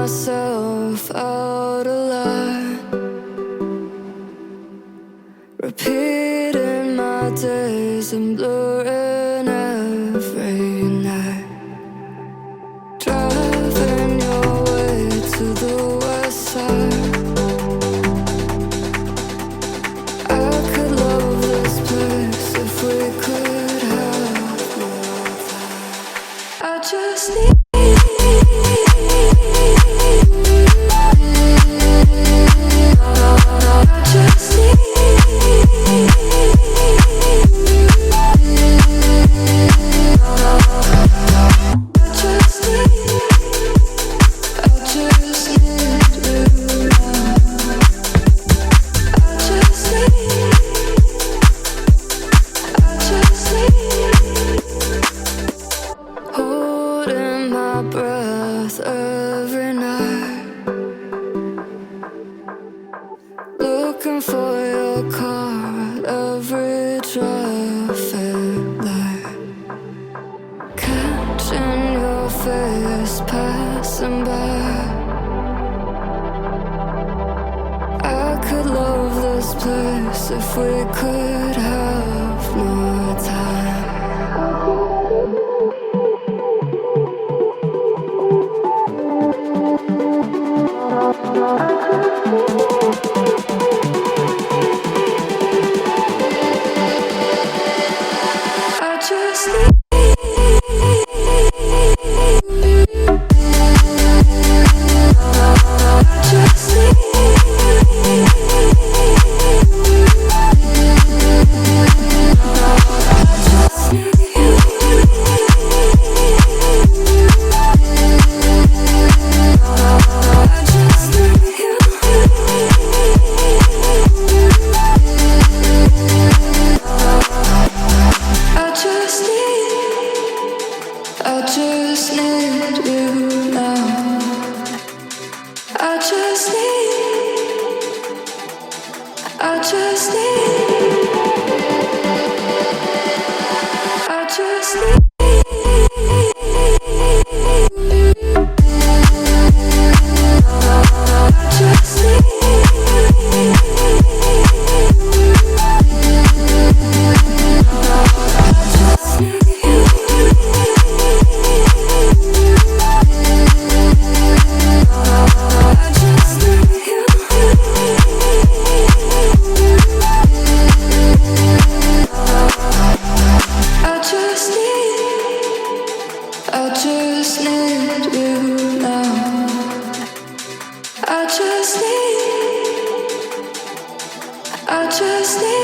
myself out of line, repeating my days and blurring every night. Driving your way to the west side. I could love this place if we could have more time. I just need breath every night, looking for your car at every traffic light, catching your face passing by. I could love this place if we could have more time. I just need